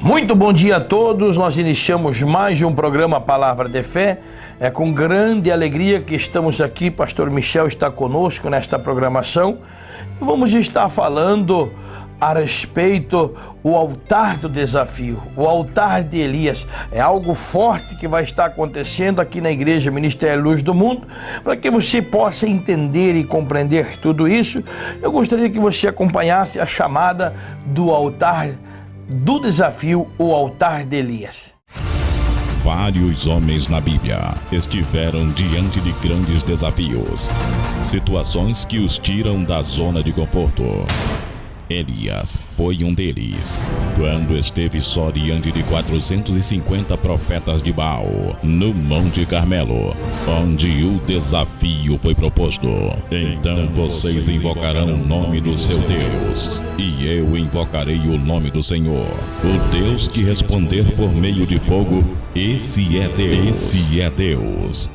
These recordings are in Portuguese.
Muito bom dia a todos, nós iniciamos mais um programa Palavra de Fé. É com grande alegria que estamos aqui, pastor Michel está conosco nesta programação. E vamos estar falando a respeito do altar do desafio, o altar de Elias. É algo forte que vai estar acontecendo aqui na Igreja Ministério Luz do Mundo. Para que você possa entender e compreender tudo isso, eu gostaria que você acompanhasse a chamada do altar do desafio, o altar de Elias. Vários homens na Bíblia estiveram diante de grandes desafios, situações que os tiram da zona de conforto. Elias foi um deles, quando esteve só diante de 450 profetas de Baal, no Monte Carmelo, onde o desafio foi proposto. Então vocês invocarão o nome do seu Deus, e eu invocarei o nome do Senhor. O Deus que responder por meio de fogo, esse é Deus. Esse é Deus.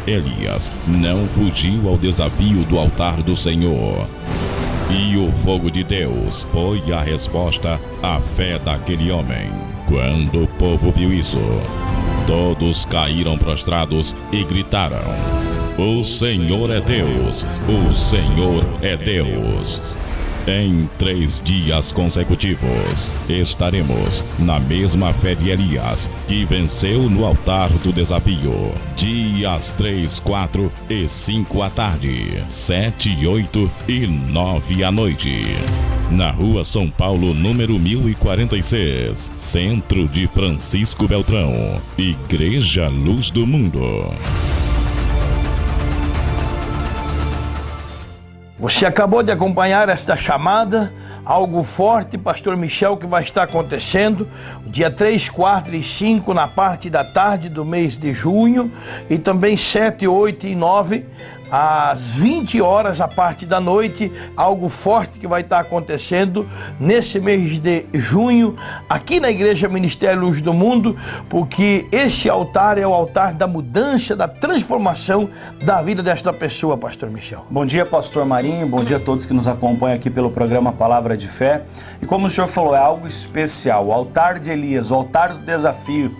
Elias não fugiu ao desafio do altar do Senhor. E o fogo de Deus foi a resposta à fé daquele homem. Quando o povo viu isso, todos caíram prostrados e gritaram: "O Senhor é Deus! O Senhor é Deus!" Em 3 dias consecutivos, estaremos na mesma fé de Elias, que venceu no altar do desafio. Dias 3, 4 e 5 à tarde, 7, 8 e 9 à noite. Na Rua São Paulo, número 1046, Centro de Francisco Beltrão, Igreja Luz do Mundo. Você acabou de acompanhar esta chamada, algo forte, pastor Michel, que vai estar acontecendo dia 3, 4 e 5 na parte da tarde do mês de junho e também 7, 8 e 9 às 20 horas a parte da noite, algo forte que vai estar acontecendo nesse mês de junho aqui na Igreja Ministério Luz do Mundo, porque esse altar é o altar da mudança, da transformação da vida desta pessoa, pastor Michel. Bom dia, pastor Marinho, bom dia a todos que nos acompanham aqui pelo programa Palavra de Fé. E como o senhor falou, é algo especial, o altar de Elias, o altar do desafio,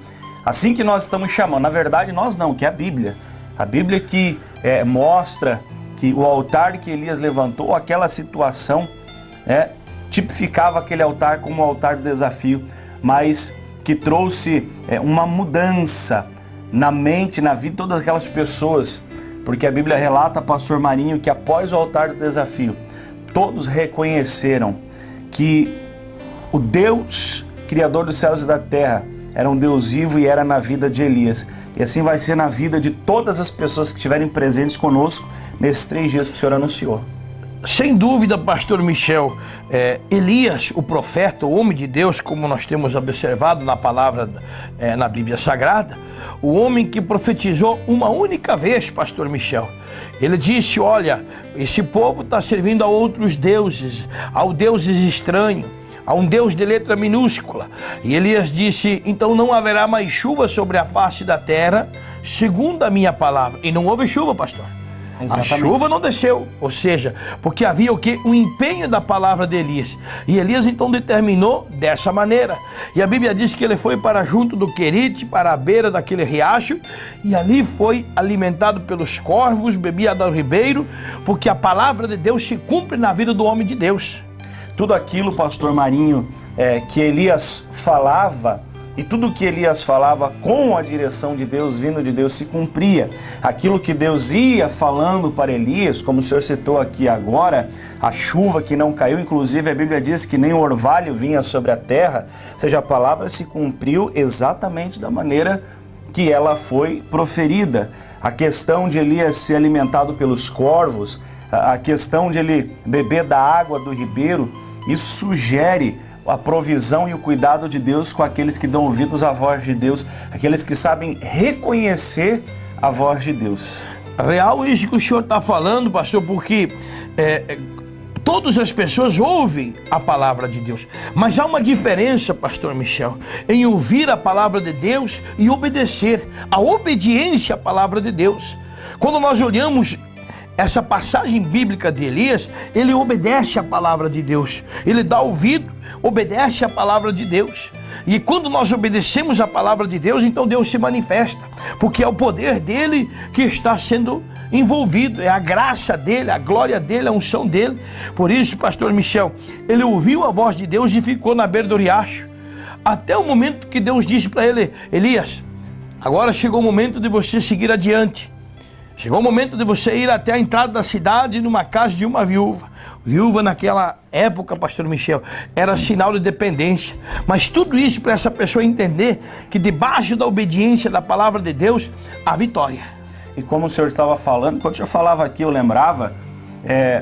assim que nós estamos chamando. Na verdade nós não, que é a Bíblia que mostra que o altar que Elias levantou, aquela situação, tipificava aquele altar como o altar do desafio, mas que trouxe uma mudança na mente, na vida de todas aquelas pessoas, porque a Bíblia relata, pastor Marinho, que após o altar do desafio, todos reconheceram que o Deus, Criador dos céus e da terra, era um Deus vivo e era na vida de Elias. E assim vai ser na vida de todas as pessoas que estiverem presentes conosco nesses 3 dias que o Senhor anunciou. Sem dúvida, pastor Michel, Elias, o profeta, o homem de Deus, como nós temos observado na palavra, na Bíblia Sagrada, o homem que profetizou uma única vez, pastor Michel. Ele disse: olha, esse povo está servindo a outros deuses, a deuses estranhos, a um Deus de letra minúscula. E Elias disse: então não haverá mais chuva sobre a face da terra, segundo a minha palavra. E não houve chuva, pastor. Exatamente. A chuva não desceu, ou seja, porque havia o quê? Um empenho da palavra de Elias. E Elias então determinou dessa maneira. E a Bíblia diz que ele foi para junto do Querite, para a beira daquele riacho, e ali foi alimentado pelos corvos, bebia do ribeiro, porque a palavra de Deus se cumpre na vida do homem de Deus. Tudo aquilo, pastor Marinho, que Elias falava, e tudo que Elias falava com a direção de Deus, vindo de Deus, se cumpria. Aquilo que Deus ia falando para Elias, como o senhor citou aqui agora, a chuva que não caiu, inclusive a Bíblia diz que nem o orvalho vinha sobre a terra, ou seja, a palavra se cumpriu exatamente da maneira que ela foi proferida. A questão de Elias ser alimentado pelos corvos, a questão de ele beber da água do ribeiro, isso sugere a provisão e o cuidado de Deus com aqueles que dão ouvidos à voz de Deus, aqueles que sabem reconhecer a voz de Deus. Real isso que o senhor está falando, pastor, porque todas as pessoas ouvem a palavra de Deus, mas há uma diferença, pastor Michel, em ouvir a palavra de Deus e obedecer. A obediência à palavra de Deus. Quando nós olhamos essa passagem bíblica de Elias, ele obedece à palavra de Deus. Ele dá ouvido, obedece à palavra de Deus. E quando nós obedecemos à palavra de Deus, então Deus se manifesta, porque é o poder dele que está sendo envolvido, é a graça dele, a glória dele, a unção dele. Por isso, pastor Michel, ele ouviu a voz de Deus e ficou na beira do riacho, até o momento que Deus disse para ele: Elias, agora chegou o momento de você seguir adiante. Chegou o momento de você ir até a entrada da cidade, numa casa de uma viúva. Viúva naquela época, pastor Michel, era sinal de dependência. Mas tudo isso para essa pessoa entender que debaixo da obediência da palavra de Deus, há vitória. E como o senhor estava falando, quando o senhor falava aqui, eu lembrava,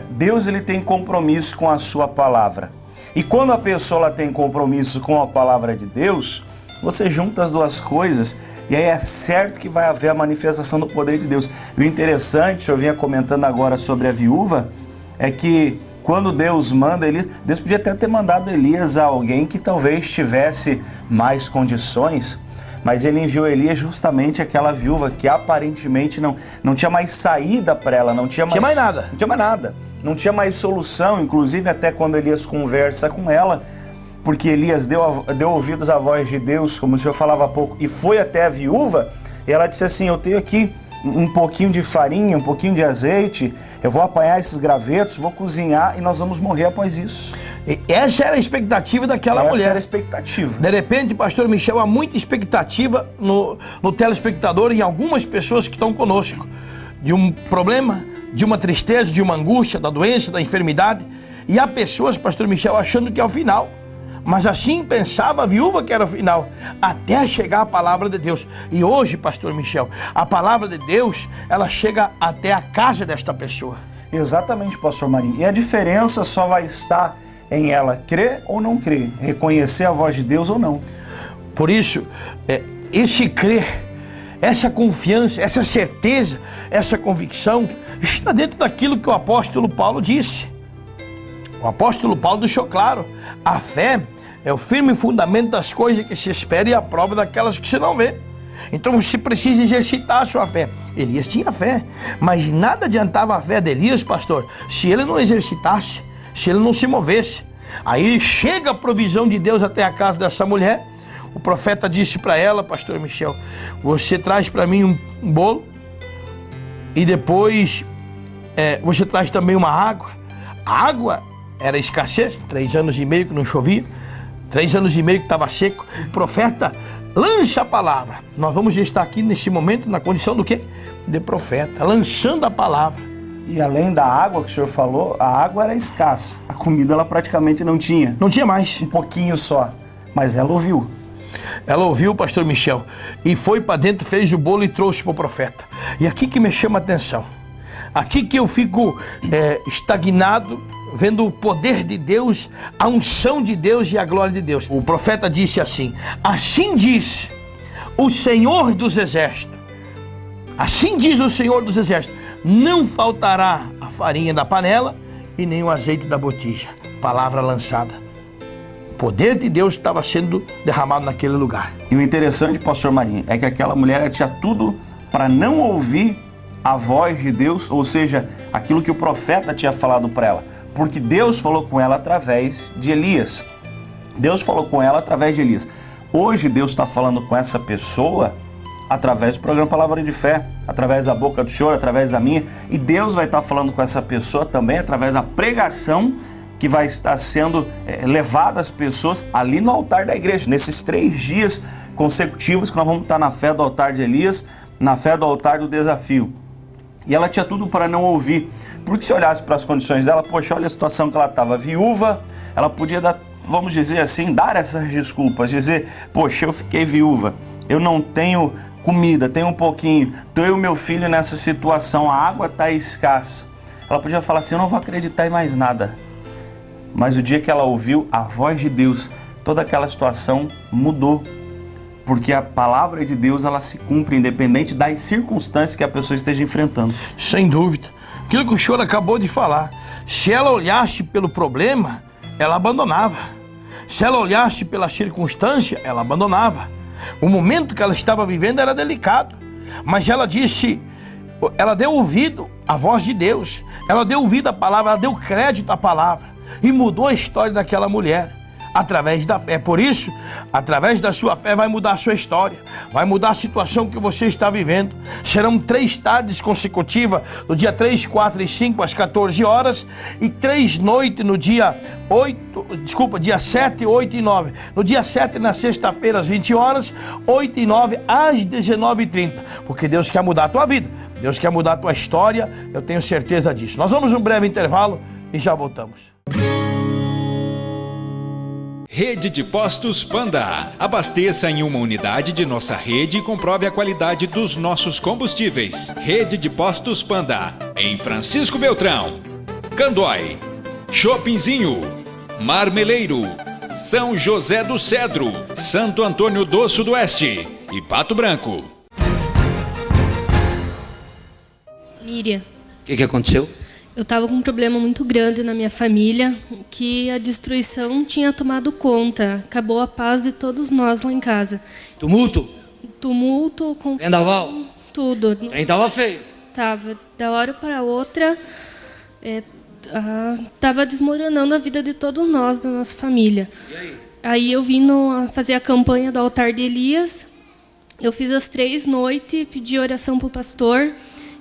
Deus ele tem compromisso com a sua palavra. E quando a pessoa ela tem compromisso com a palavra de Deus, você junta as duas coisas e aí é certo que vai haver a manifestação do poder de Deus. E o interessante, o senhor vinha comentando agora sobre a viúva, é que quando Deus manda, Deus podia até ter mandado Elias a alguém que talvez tivesse mais condições, mas ele enviou Elias justamente aquela viúva que aparentemente não tinha mais saída para ela, não tinha mais nada. Não tinha mais nada, não tinha mais solução, inclusive até quando Elias conversa com ela, porque Elias deu ouvidos à voz de Deus, como o senhor falava há pouco, e foi até a viúva, e ela disse assim: eu tenho aqui um pouquinho de farinha, um pouquinho de azeite, eu vou apanhar esses gravetos, vou cozinhar e nós vamos morrer após isso. E essa era a expectativa daquela mulher. Essa era a expectativa. De repente, pastor Michel, há muita expectativa no telespectador e em algumas pessoas que estão conosco, de um problema, de uma tristeza, de uma angústia, da doença, da enfermidade, e há pessoas, pastor Michel, achando que é o final. Mas assim pensava a viúva que era o final, até chegar a palavra de Deus. E hoje, pastor Michel, a palavra de Deus, ela chega até a casa desta pessoa. Exatamente, pastor Marinho. E a diferença só vai estar em ela crer ou não crer, reconhecer a voz de Deus ou não. Por isso, esse crer, essa confiança, essa certeza, essa convicção, está dentro daquilo que o apóstolo Paulo disse. O apóstolo Paulo deixou claro: a fé é o firme fundamento das coisas que se espera e a prova daquelas que se não vê. Então você precisa exercitar a sua fé. Elias tinha fé, mas nada adiantava a fé de Elias, pastor, se ele não exercitasse, se ele não se movesse. Aí chega a provisão de Deus até a casa dessa mulher. O profeta disse para ela, pastor Michel: você traz para mim um bolo e depois você traz também uma água. A água era escassez, 3 anos e meio que não chovia, 3 anos e meio que estava seco. O profeta lança a palavra. Nós vamos estar aqui nesse momento na condição do quê? De profeta, lançando a palavra. E além da água que o senhor falou, a água era escassa. A comida ela praticamente não tinha. Não tinha mais. Um pouquinho só. Mas ela ouviu. Ela ouviu, pastor Michel, e foi para dentro, fez o bolo e trouxe para o profeta. E aqui que me chama a atenção. Aqui que eu fico estagnado, vendo o poder de Deus, a unção de Deus e a glória de Deus. O profeta disse assim: assim diz o Senhor dos Exércitos, assim diz o Senhor dos Exércitos, não faltará a farinha da panela e nem o azeite da botija. Palavra lançada. O poder de Deus estava sendo derramado naquele lugar. E o interessante, pastor Marinho, é que aquela mulher tinha tudo para não ouvir a voz de Deus, ou seja, aquilo que o profeta tinha falado para ela. Porque Deus falou com ela através de Elias. Deus falou com ela através de Elias. Hoje Deus está falando com essa pessoa através do programa Palavra de Fé, através da boca do senhor, através da minha. E Deus vai estar falando com essa pessoa também através da pregação que vai estar sendo levada às pessoas ali no altar da igreja. Nesses 3 dias consecutivos que nós vamos estar na fé do altar de Elias, na fé do altar do desafio. E ela tinha tudo para não ouvir. Porque se olhasse para as condições dela, poxa, olha a situação que ela estava, viúva, ela podia dar, vamos dizer assim, dar essas desculpas, dizer: poxa, eu fiquei viúva, eu não tenho comida, tenho um pouquinho, estou eu e meu filho nessa situação, a água está escassa. Ela podia falar assim: eu não vou acreditar em mais nada. Mas o dia que ela ouviu a voz de Deus, toda aquela situação mudou. Porque a palavra de Deus, ela se cumpre independente das circunstâncias que a pessoa esteja enfrentando. Sem dúvida. Aquilo que o senhor acabou de falar. Se ela olhasse pelo problema, ela abandonava. Se ela olhasse pela circunstância, ela abandonava. O momento que ela estava vivendo era delicado. Mas ela disse: ela deu ouvido à voz de Deus, ela deu ouvido à palavra, ela deu crédito à palavra e mudou a história daquela mulher através da fé. Por isso, através da sua fé vai mudar a sua história, vai mudar a situação que você está vivendo. Serão 3 tardes consecutivas, no dia 3, 4 e 5 às 14 horas e 3 noites no dia 7, 8 e 9. No dia 7, na sexta-feira, às 20 horas, 8 e 9 às 19h30. Porque Deus quer mudar a tua vida, Deus quer mudar a tua história, eu tenho certeza disso. Nós vamos um breve intervalo e já voltamos. Rede de Postos Panda. Abasteça em uma unidade de nossa rede e comprove a qualidade dos nossos combustíveis. Rede de Postos Panda. Em Francisco Beltrão, Candói, Shoppingzinho, Marmeleiro, São José do Cedro, Santo Antônio do Sudoeste e Pato Branco. Miriam. O que aconteceu? Eu estava com um problema muito grande na minha família, que a destruição tinha tomado conta. Acabou a paz de todos nós lá em casa. Tumulto? Tumulto, com Vendaval? tudo. O trem tava feio. Tava, da hora para outra, tava desmoronando a vida de todos nós, da nossa família. E aí? Aí eu vim fazer a campanha do altar de Elias. Eu fiz as 3 noites, pedi oração para o pastor.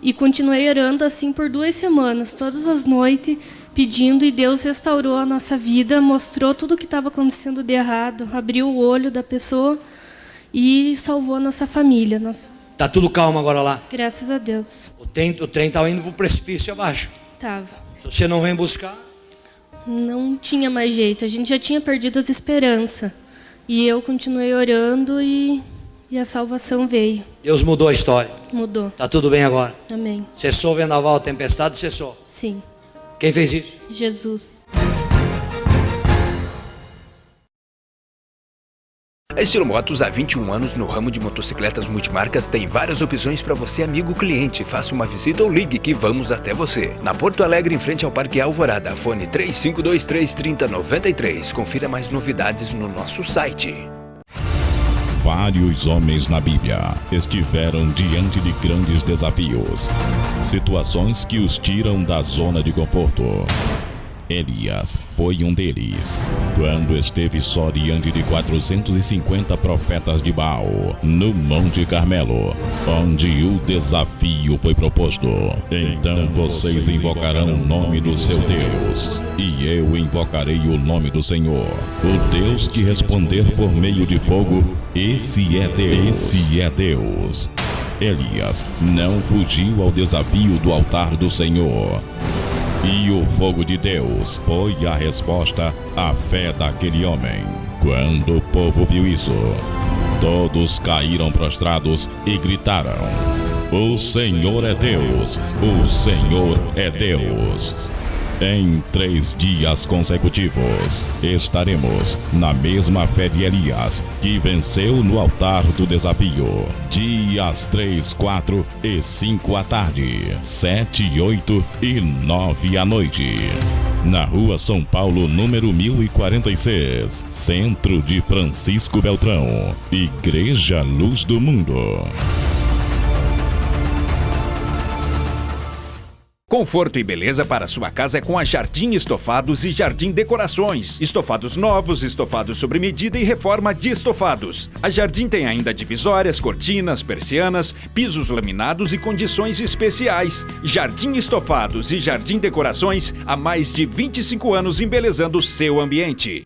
E continuei orando assim por 2 semanas, todas as noites, pedindo, e Deus restaurou a nossa vida, mostrou tudo o que estava acontecendo de errado, abriu o olho da pessoa e salvou a nossa família. Tá tudo calmo agora lá? Graças a Deus. O trem tava indo pro precipício abaixo. Tava. Se você não vem buscar... Não tinha mais jeito, a gente já tinha perdido as esperanças. E eu continuei orando e a salvação veio. Deus mudou a história. Mudou. Tá tudo bem agora. Amém. Cessou o vendaval, a tempestade, cessou. Sim. Quem fez isso? Jesus. A Estilo Motos, há 21 anos no ramo de motocicletas multimarcas, tem várias opções para você, amigo cliente. Faça uma visita ou ligue que vamos até você. Na Porto Alegre, em frente ao Parque Alvorada, fone 3523-3093. Confira mais novidades no nosso site. Vários homens na Bíblia estiveram diante de grandes desafios, situações que os tiram da zona de conforto. Elias foi um deles, quando esteve só diante de 450 profetas de Baal, no Monte Carmelo, onde o desafio foi proposto. Então vocês invocarão o nome do seu Deus, e eu invocarei o nome do Senhor. O Deus que responder por meio de fogo, esse é Deus. Esse é Deus. Elias não fugiu ao desafio do altar do Senhor. E o fogo de Deus foi a resposta à fé daquele homem. Quando o povo viu isso, todos caíram prostrados e gritaram: O Senhor é Deus! O Senhor é Deus! Em 3 dias consecutivos, estaremos na mesma fé de Elias, que venceu no altar do desafio. Dias 3, 4 e 5 à tarde, 7, 8 e 9 à noite. Na Rua São Paulo, número 1046, Centro de Francisco Beltrão, Igreja Luz do Mundo. Conforto e beleza para sua casa é com a Jardim Estofados e Jardim Decorações. Estofados novos, estofados sobre medida e reforma de estofados. A Jardim tem ainda divisórias, cortinas, persianas, pisos laminados e condições especiais. Jardim Estofados e Jardim Decorações, há mais de 25 anos embelezando o seu ambiente.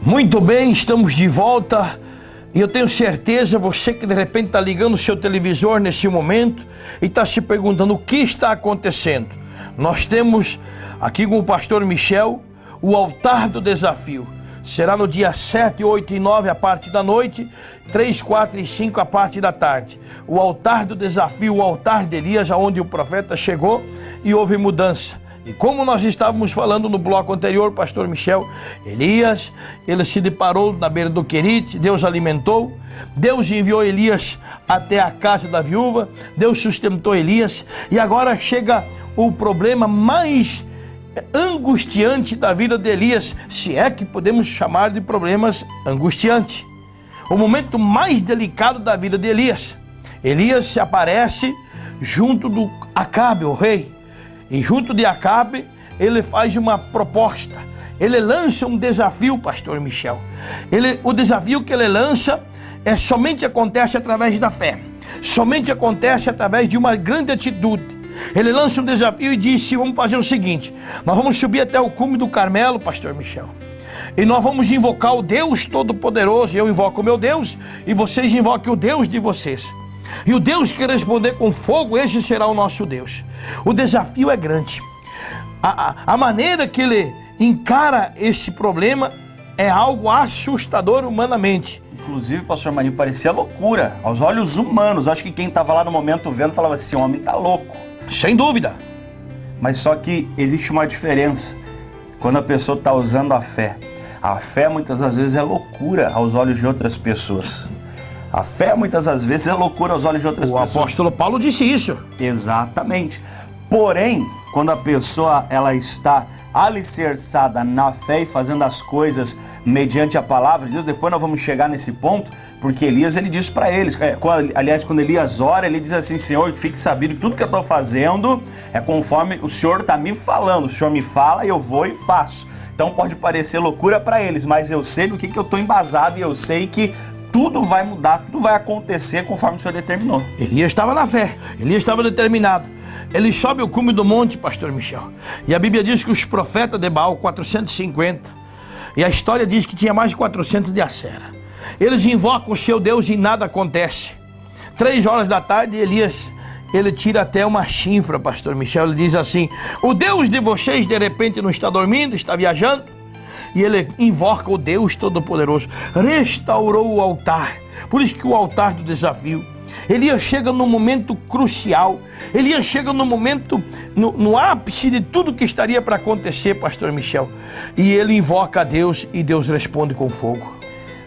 Muito bem, estamos de volta. E eu tenho certeza, você que de repente está ligando o seu televisor nesse momento e está se perguntando o que está acontecendo. Nós temos aqui com o pastor Michel o altar do desafio. Será no dia 7, 8 e 9 a parte da noite, 3, 4 e 5 a parte da tarde. O altar do desafio, o altar de Elias, onde o profeta chegou e houve mudança. E como nós estávamos falando no bloco anterior, pastor Michel, Elias, ele se deparou na beira do Querite, Deus alimentou, Deus enviou Elias até a casa da viúva, Deus sustentou Elias, e agora chega o problema mais angustiante da vida de Elias, se é que podemos chamar de problemas angustiantes. o momento mais delicado da vida de Elias. Elias se aparece junto do Acabe, o rei. E junto de Acabe, ele faz uma proposta. Ele lança um desafio, pastor Michel. O desafio que ele lança somente acontece através da fé. Somente acontece através de uma grande atitude. Ele lança um desafio e disse: vamos fazer o seguinte, nós vamos subir até o cume do Carmelo, pastor Michel, e nós vamos invocar o Deus Todo-Poderoso. Eu invoco o meu Deus e vocês invoquem o Deus de vocês. E o Deus que responder com fogo, esse será o nosso Deus. O desafio é grande. A maneira que ele encara esse problema é algo assustador humanamente. Inclusive, pastor Marinho, parecia loucura aos olhos humanos. Acho que quem estava lá no momento vendo falava assim: esse homem está louco. Sem dúvida. Mas só que existe uma diferença quando a pessoa está usando a fé. A fé muitas das vezes é loucura aos olhos de outras pessoas. A fé muitas das vezes é loucura aos olhos de outras pessoas. O apóstolo Paulo disse isso. Exatamente. Porém, quando a pessoa ela está alicerçada na fé e fazendo as coisas mediante a palavra de Deus, depois nós vamos chegar nesse ponto, porque Elias, ele disse para eles, quando Elias ora, ele diz assim: Senhor, fique sabido que tudo que eu estou fazendo é conforme o Senhor está me falando. O Senhor me fala e eu vou e faço. Então pode parecer loucura para eles, mas eu sei no que eu estou embasado e eu sei que tudo vai mudar, tudo vai acontecer conforme o Senhor determinou. Elias estava na fé, Elias estava determinado. Ele sobe o cume do monte, pastor Michel. E a Bíblia diz que os profetas de Baal, 450. E a história diz que tinha mais de 400 de Acera. Eles invocam o seu Deus e nada acontece. 3 horas da tarde, Elias, ele tira até uma chifra, pastor Michel. Ele diz assim: o Deus de vocês de repente não está dormindo, está viajando? E ele invoca o Deus Todo-Poderoso. Restaurou o altar. Por isso que o altar do desafio. Elias chega no momento crucial. Elias chega no momento, no ápice de tudo que estaria para acontecer, pastor Michel. E ele invoca a Deus e Deus responde com fogo.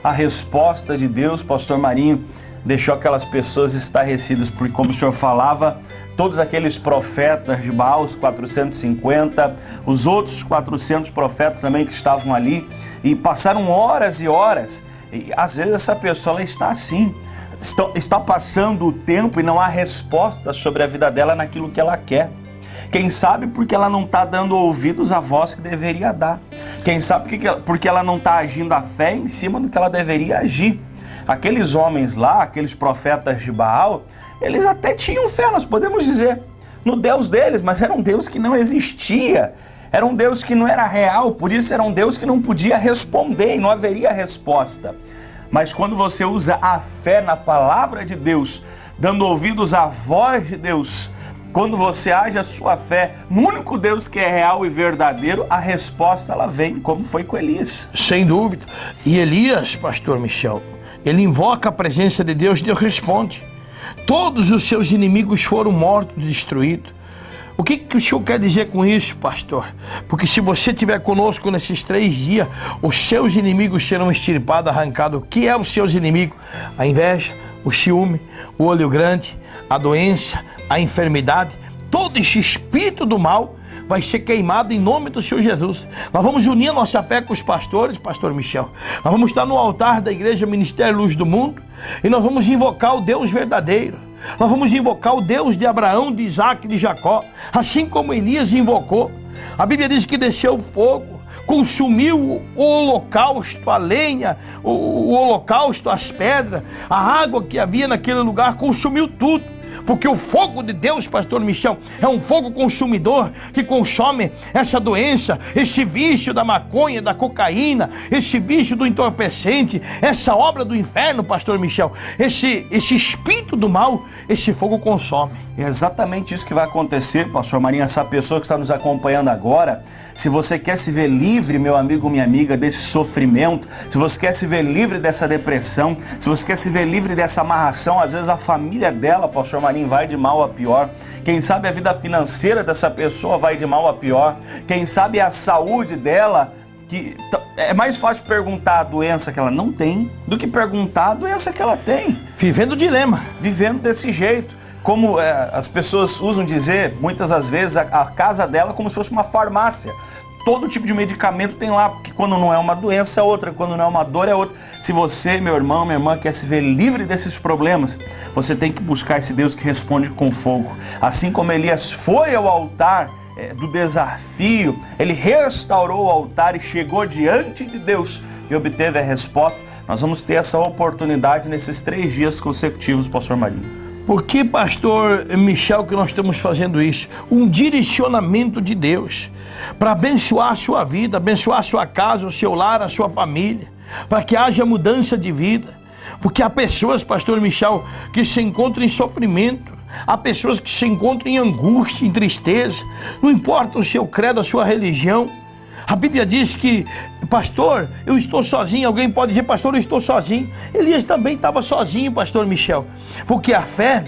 A resposta de Deus, pastor Marinho, deixou aquelas pessoas estarrecidas, porque como o senhor falava, todos aqueles profetas de Baal, os 450, os outros 400 profetas também que estavam ali, e passaram horas e horas, e às vezes essa pessoa ela está assim, está passando o tempo e não há resposta sobre a vida dela naquilo que ela quer. Quem sabe porque ela não está dando ouvidos à voz que deveria dar. Quem sabe porque ela não está agindo a fé em cima do que ela deveria agir. Aqueles homens lá, aqueles profetas de Baal, eles até tinham fé, nós podemos dizer, no Deus deles, mas era um Deus que não existia. Era um Deus que não era real, por isso era um Deus que não podia responder e não haveria resposta. Mas quando você usa a fé na palavra de Deus, dando ouvidos à voz de Deus, quando você age a sua fé no único Deus que é real e verdadeiro, a resposta ela vem, como foi com Elias. Sem dúvida. E Elias, pastor Michel, ele invoca a presença de Deus e Deus responde. Todos os seus inimigos foram mortos, destruídos. O que o senhor quer dizer com isso, pastor? Porque se você estiver conosco nesses 3 dias, os seus inimigos serão extirpados, arrancados. O que é os seus inimigos? A inveja, o ciúme, o olho grande, a doença, a enfermidade. Todo esse espírito do mal vai ser queimado em nome do Senhor Jesus. Nós vamos unir a nossa fé com os pastores, pastor Michel. Nós vamos estar no altar da Igreja Ministério Luz do Mundo e nós vamos invocar o Deus verdadeiro. Nós vamos invocar o Deus de Abraão, de Isaac e de Jacó, assim como Elias invocou. A Bíblia diz que desceu o fogo, consumiu o holocausto, a lenha, o holocausto, as pedras, a água que havia naquele lugar, consumiu tudo. Porque o fogo de Deus, pastor Michel, é um fogo consumidor que consome essa doença, esse vício da maconha, da cocaína, esse vício do entorpecente, essa obra do inferno, pastor Michel, esse espírito do mal, esse fogo consome. É exatamente isso que vai acontecer, pastor Marinho, essa pessoa que está nos acompanhando agora. Se você quer se ver livre, meu amigo, minha amiga, desse sofrimento, se você quer se ver livre dessa depressão, se você quer se ver livre dessa amarração, às vezes a família dela, pastor Marinho, vai de mal a pior. Quem sabe a vida financeira dessa pessoa vai de mal a pior. Quem sabe a saúde dela, que é mais fácil perguntar a doença que ela não tem do que perguntar a doença que ela tem. Vivendo o dilema. Vivendo desse jeito. Como as pessoas usam dizer, muitas das vezes, a casa dela como se fosse uma farmácia. todo tipo de medicamento tem lá, porque quando não é uma doença é outra, quando não é uma dor é outra. Se você, meu irmão, minha irmã, quer se ver livre desses problemas, você tem que buscar esse Deus que responde com fogo. Assim como Elias foi ao altar do desafio, ele restaurou o altar e chegou diante de Deus e obteve a resposta. Nós vamos ter essa oportunidade nesses 3 dias consecutivos, pastor Marinho. Por que, pastor Michel, que nós estamos fazendo isso? Um direcionamento de Deus para abençoar a sua vida, abençoar a sua casa, o seu lar, a sua família, para que haja mudança de vida. Porque há pessoas, pastor Michel, que se encontram em sofrimento, há pessoas que se encontram em angústia, em tristeza, não importa o seu credo, a sua religião. A Bíblia diz que, pastor, eu estou sozinho. Alguém pode dizer, pastor, eu estou sozinho. Elias também estava sozinho, pastor Michel. Porque a fé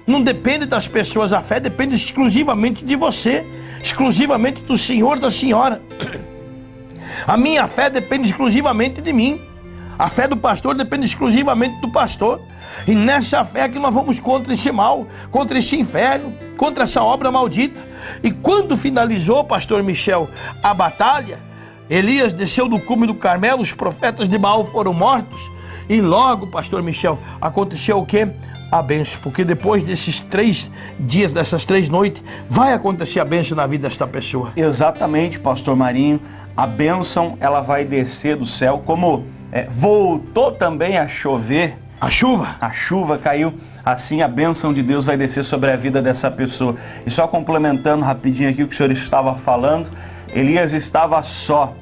não depende das pessoas, a fé depende exclusivamente de você, exclusivamente do senhor, da senhora. A minha fé depende exclusivamente de mim. A fé do pastor depende exclusivamente do pastor. E nessa fé que nós vamos contra esse mal, contra esse inferno, contra essa obra maldita. E quando finalizou, pastor Michel, a batalha, Elias desceu do cume do Carmelo, os profetas de Baal foram mortos. E logo, pastor Michel, aconteceu o quê? A bênção. Porque depois desses 3 dias, dessas 3 noites, vai acontecer a bênção na vida desta pessoa. Exatamente, pastor Marinho. A bênção, ela vai descer do céu, como voltou também a chover. A chuva caiu, assim a bênção de Deus vai descer sobre a vida dessa pessoa. E só complementando rapidinho aqui o que o senhor estava falando, Elias estava só.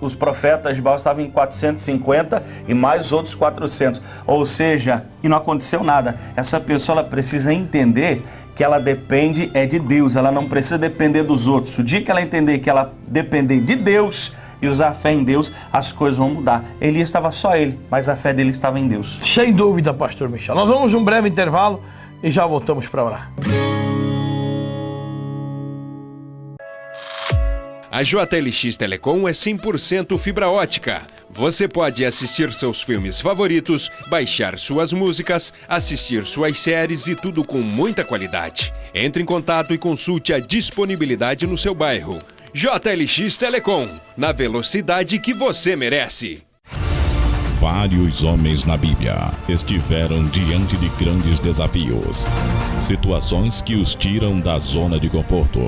Os profetas de Baal estavam em 450 e mais outros 400. Ou seja, e não aconteceu nada. Essa pessoa ela precisa entender que ela depende de Deus, ela não precisa depender dos outros. O dia que ela entender que ela depender de Deus e usar fé em Deus, as coisas vão mudar. Elias estava só ele, mas a fé dele estava em Deus. Sem dúvida, pastor Michel. Nós vamos um breve intervalo e já voltamos para orar. A JLX Telecom é 100% fibra ótica. Você pode assistir seus filmes favoritos, baixar suas músicas, assistir suas séries e tudo com muita qualidade. Entre em contato e consulte a disponibilidade no seu bairro. JLX Telecom, na velocidade que você merece. Vários homens na Bíblia estiveram diante de grandes desafios, situações que os tiram da zona de conforto.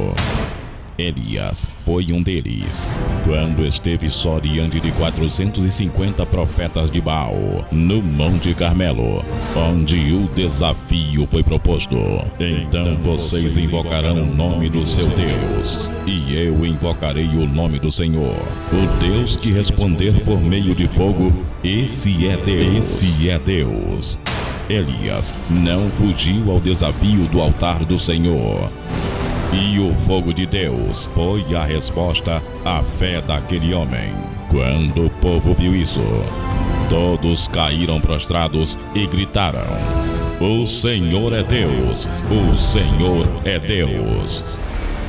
Elias foi um deles, quando esteve só diante de 450 profetas de Baal, no Monte Carmelo, onde o desafio foi proposto. Então vocês invocarão o nome do seu Deus, e eu invocarei o nome do Senhor. O Deus que responder por meio de fogo, esse é Deus. Elias não fugiu ao desafio do altar do Senhor. E o fogo de Deus foi a resposta à fé daquele homem. Quando o povo viu isso, todos caíram prostrados e gritaram: O Senhor é Deus! O Senhor é Deus!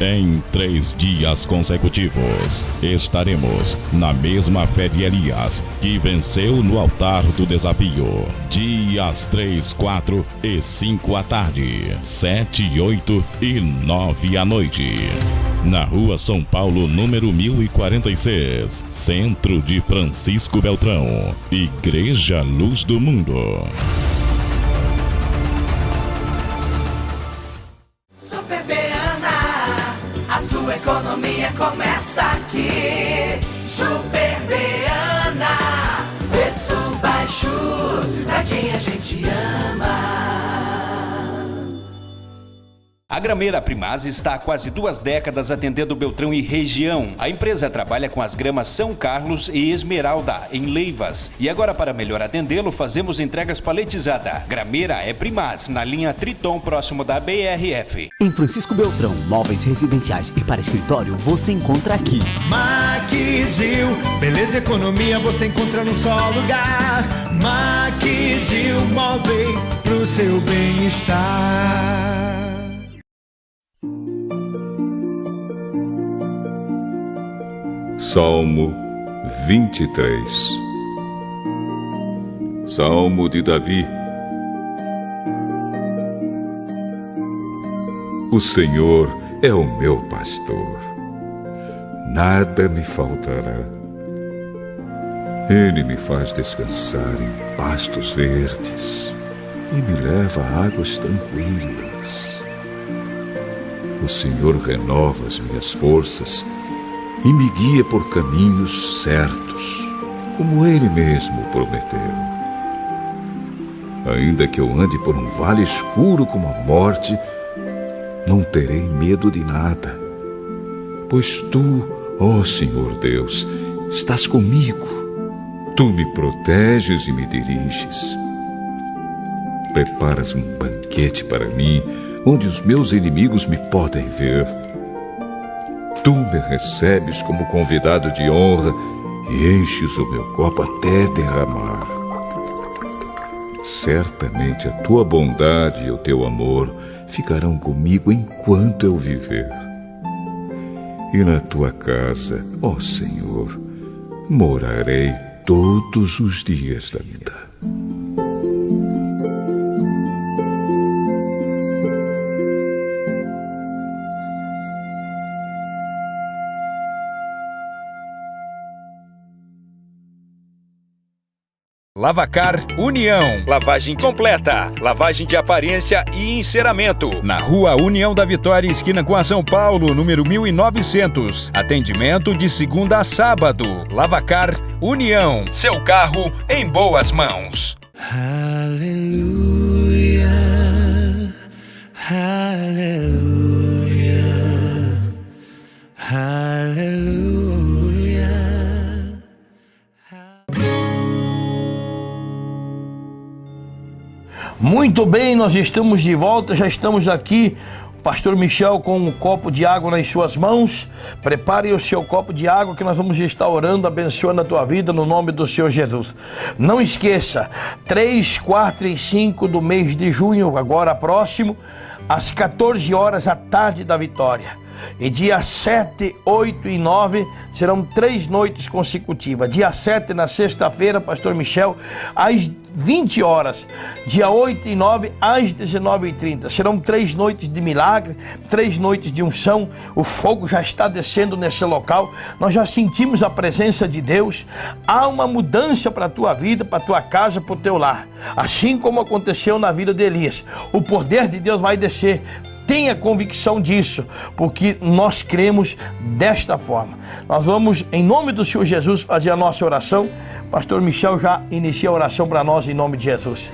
Em 3 dias consecutivos, estaremos na mesma fé de Elias, que venceu no altar do desafio. Dias 3, 4 e 5 à tarde, 7, 8 e 9 à noite. Na Rua São Paulo, número 1046, Centro de Francisco Beltrão, Igreja Luz do Mundo. A sua economia começa aqui. Super Beana, preço baixo pra quem a gente ama. A Grameira Primaz está há quase 2 décadas atendendo Beltrão e região. A empresa trabalha com as gramas São Carlos e Esmeralda, em Leivas. E agora, para melhor atendê-lo, fazemos entregas paletizadas. Grameira é Primaz, na linha Triton, próximo da BRF. Em Francisco Beltrão, móveis residenciais e para escritório, você encontra aqui. Maquizil, beleza e economia você encontra num só lugar. Maquizil, móveis pro seu bem-estar. Salmo 23. Salmo de Davi. O Senhor é o meu pastor. nada me faltará. Ele me faz descansar em pastos verdes e me leva a águas tranquilas. O Senhor renova as minhas forças e me guia por caminhos certos, como Ele mesmo prometeu. Ainda que eu ande por um vale escuro como a morte, não terei medo de nada, pois Tu, ó Senhor Deus, estás comigo. Tu me proteges e me diriges. Preparas um banquete para mim, onde os meus inimigos me podem ver. Tu me recebes como convidado de honra e enches o meu copo até derramar. Certamente a Tua bondade e o Teu amor ficarão comigo enquanto eu viver. E na Tua casa, ó Senhor, morarei todos os dias da vida. Lavacar União. Lavagem completa. Lavagem de aparência e enceramento. Na Rua União da Vitória, esquina com a São Paulo, número 1900. Atendimento de segunda a sábado. Lavacar União. Seu carro em boas mãos. Aleluia, aleluia, aleluia. Muito bem, nós estamos de volta, já estamos aqui. Pastor Michel com um copo de água nas suas mãos. Prepare o seu copo de água que nós vamos estar orando, abençoando a tua vida no nome do Senhor Jesus. Não esqueça, 3, 4 e 5 do mês de junho, agora próximo, às 14 horas à tarde da Vitória. E dia 7, 8 e 9 serão 3 noites consecutivas. Dia 7 na sexta-feira, Pastor Michel, às 20 horas. Dia 8 e 9 às 19h30. Serão 3 noites de milagre, 3 noites de unção. O fogo já está descendo nesse local. Nós já sentimos a presença de Deus. Há uma mudança para a tua vida, para a tua casa, para o teu lar. Assim como aconteceu na vida de Elias. O poder de Deus vai descer. Tenha convicção disso, porque nós cremos desta forma. Nós vamos, em nome do Senhor Jesus, fazer a nossa oração. Pastor Michel já inicia a oração para nós, em nome de Jesus.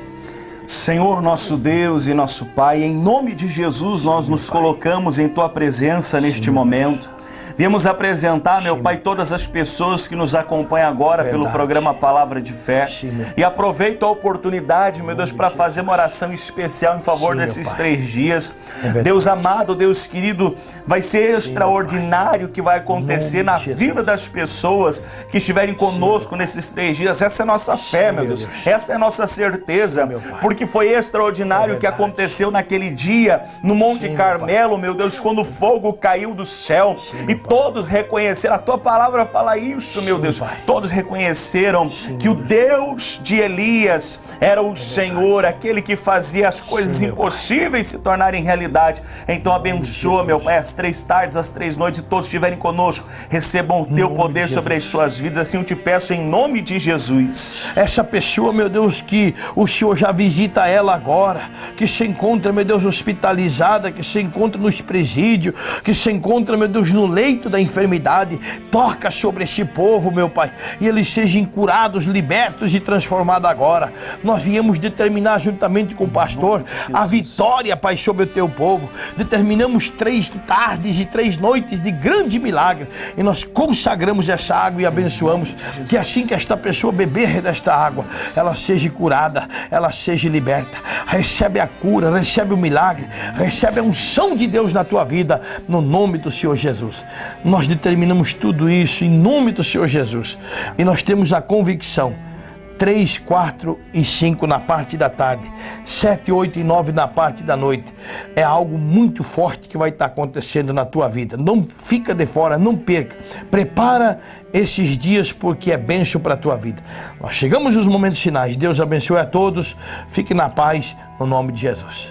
Senhor, nosso Deus e nosso Pai, em nome de Jesus, nós nos colocamos em Tua presença neste momento. Viemos apresentar, meu Pai, todas as pessoas que nos acompanham agora pelo programa Palavra de Fé. E aproveito a oportunidade, meu Deus, para fazer uma oração especial em favor desses 3 dias. Deus amado, Deus querido, vai ser extraordinário o que vai acontecer na vida das pessoas que estiverem conosco nesses 3 dias. Essa é a nossa fé, meu Deus. Essa é a nossa certeza, porque foi extraordinário o que aconteceu naquele dia no Monte Carmelo, meu Deus, quando o fogo caiu do céu e todos reconheceram, a Tua palavra fala isso, meu Deus, todos reconheceram que o Deus de Elias era o Senhor, aquele que fazia as coisas impossíveis se tornarem realidade. Então abençoa, meu Pai, as 3 tardes, as 3 noites, todos estiverem conosco, recebam o Teu poder sobre as suas vidas, assim eu te peço em nome de Jesus. Essa pessoa, meu Deus, que o Senhor já visita ela agora, que se encontra, meu Deus, hospitalizada, que se encontra nos presídios, que se encontra, meu Deus, no leito da enfermidade, toca sobre esse povo, meu Pai, e eles sejam curados, libertos e transformados agora. Nós viemos determinar juntamente com o pastor a vitória, Pai, sobre o Teu povo. Determinamos 3 tardes e 3 noites de grande milagre e nós consagramos essa água e abençoamos que assim que esta pessoa beber desta água, ela seja curada, ela seja liberta. Recebe a cura, recebe o milagre, recebe a unção de Deus na tua vida, no nome do Senhor Jesus. Nós determinamos tudo isso em nome do Senhor Jesus. E nós temos a convicção, 3, 4 e 5 na parte da tarde, 7, 8 e 9 na parte da noite. É algo muito forte que vai estar acontecendo na tua vida. Não fica de fora, não perca. Prepara esses dias porque é bênção para a tua vida. Nós chegamos nos momentos finais. Deus abençoe a todos. Fique na paz, no nome de Jesus.